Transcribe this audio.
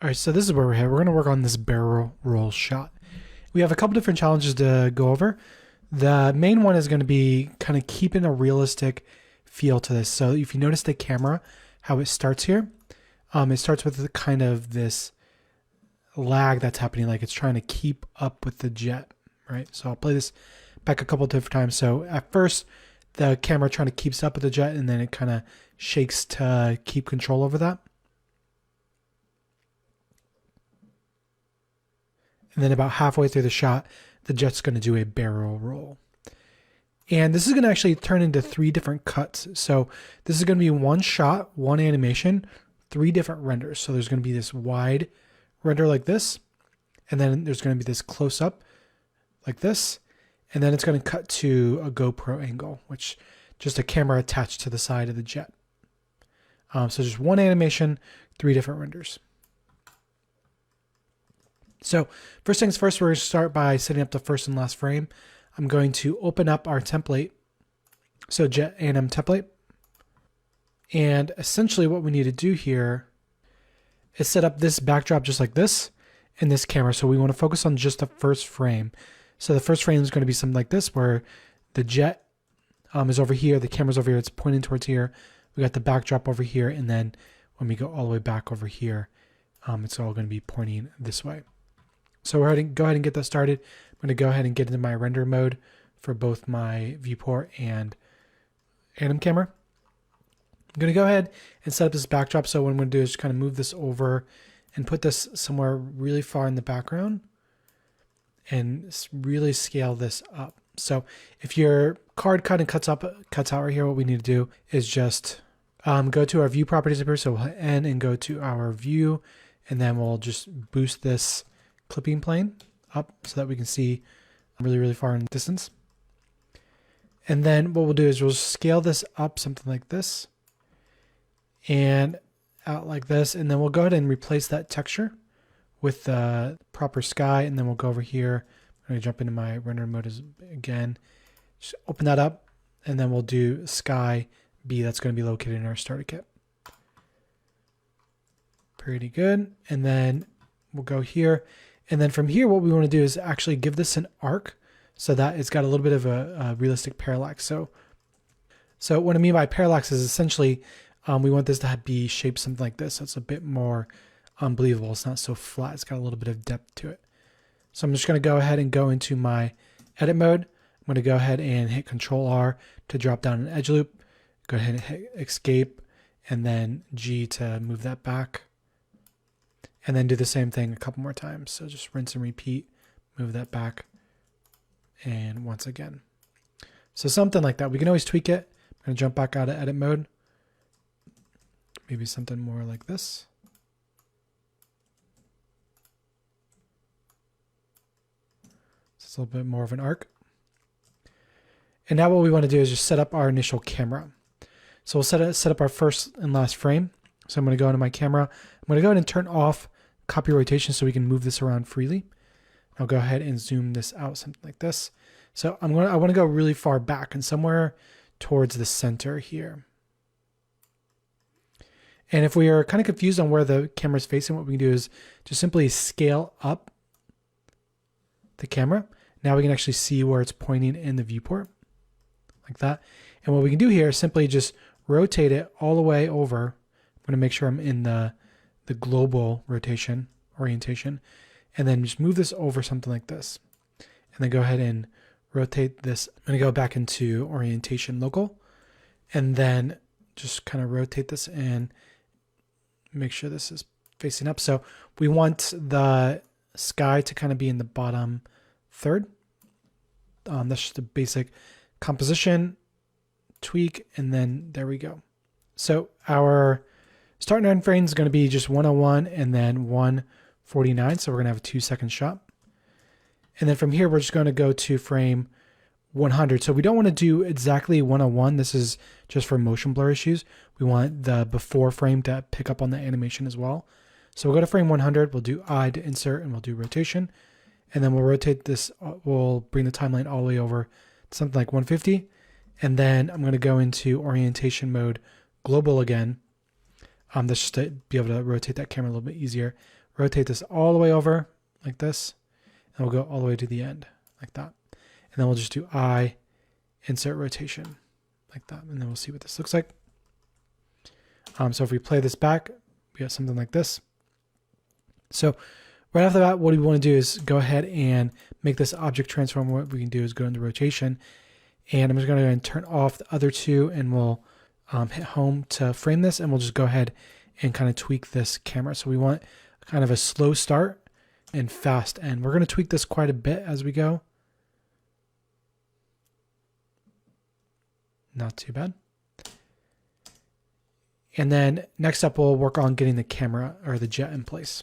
All right, so this is where we're at. We're going to work on this barrel roll shot. We have a couple different challenges to go over. The main one is going to be kind of keeping a realistic feel to this. So if you notice the camera, how it starts here, it starts with kind of this lag that's happening, like it's trying to keep up with the jet, right? So I'll play this back a couple different times. So at first, the camera trying to keep up with the jet, and then it kind of shakes to keep control over that. And then about halfway through the shot, the jet's going to do a barrel roll. And this is going to actually turn into 3 different cuts. So this is going to be one shot, one animation, 3 different renders. So there's going to be this wide render like this, and then there's going to be this close up like this, and then it's going to cut to a GoPro angle, which just a camera attached to the side of the jet. So just one animation, 3 different renders. So first things first, we're going to start by setting up the first and last frame. I'm going to open up our template, so Jet A&M template. And essentially what we need to do here is set up this backdrop just like this in this camera. So we want to focus on just the first frame. So the first frame is going to be something like this, where the jet is over here, the camera's over here, it's pointing towards here. We got the backdrop over here, and then when we go all the way back over here, it's all going to be pointing this way. So we're going to go ahead and get that started. I'm going to go ahead and get into my render mode for both my viewport and A&M camera. I'm going to go ahead and set up this backdrop. So what I'm going to do is just kind of move this over and put this somewhere really far in the background and really scale this up. So if your card cuts out right here, what we need to do is just go to our view properties up here. So we'll hit N and go to our view, and then we'll just boost this clipping plane up so that we can see really, really far in the distance. And then what we'll do is we'll scale this up something like this and out like this. And then we'll go ahead and replace that texture with the proper sky. And then we'll go over here. I'm going to jump into my render mode again. Just open that up, and then we'll do sky B. That's going to be located in our starter kit. Pretty good. And then we'll go here. And then from here, what we want to do is actually give this an arc so that it's got a little bit of a realistic parallax. So what I mean by parallax is essentially we want this to be shaped something like this. So it's a bit more unbelievable. It's not so flat. It's got a little bit of depth to it. So I'm just going to go ahead and go into my edit mode. I'm going to go ahead and hit Control R to drop down an edge loop. Go ahead and hit escape, and then G to move that back. And then do the same thing a couple more times. So just rinse and repeat, move that back, and once again. So something like that. We can always tweak it. I'm going to jump back out of edit mode. Maybe something more like this. So it's a little bit more of an arc. And now what we want to do is just set up our initial camera. So we'll set up our first and last frame. So I'm going to go into my camera. I'm going to go ahead and turn off copy rotation so we can move this around freely. I'll go ahead and zoom this out, something like this. So I want to go really far back and somewhere towards the center here. And if we are kind of confused on where the camera is facing, what we can do is just simply scale up the camera. Now we can actually see where it's pointing in the viewport, like that. And what we can do here is simply just rotate it all the way over. I'm going to make sure I'm in the global rotation orientation, and then just move this over something like this, and then go ahead and rotate this. I'm going to go back into orientation local, and then just kind of rotate this and make sure this is facing up. So we want the sky to kind of be in the bottom third. That's just a basic composition tweak, and then there we go. So our start and end frame is going to be just 101 and then 149. So we're going to have a 2-second shot. And then from here, we're just going to go to frame 100. So we don't want to do exactly 101. This is just for motion blur issues. We want the before frame to pick up on the animation as well. So we'll go to frame 100. We'll do I to insert, and we'll do rotation. And then we'll rotate this. We'll bring the timeline all the way over to something like 150. And then I'm going to go into orientation mode global again. That's just to be able to rotate that camera a little bit easier. Rotate this all the way over like this, and we'll go all the way to the end like that. And then we'll just do I, insert rotation like that, and then we'll see what this looks like. So if we play this back, we have something like this. So right off the bat, what we want to do is go ahead and make this object transform. What we can do is go into rotation, and I'm just going to go ahead and turn off the other two, and we'll hit home to frame this, and we'll just go ahead and kind of tweak this camera. So we want kind of a slow start and fast end. We're going to tweak this quite a bit as we go. Not too bad. And then next up, we'll work on getting the camera or the jet in place.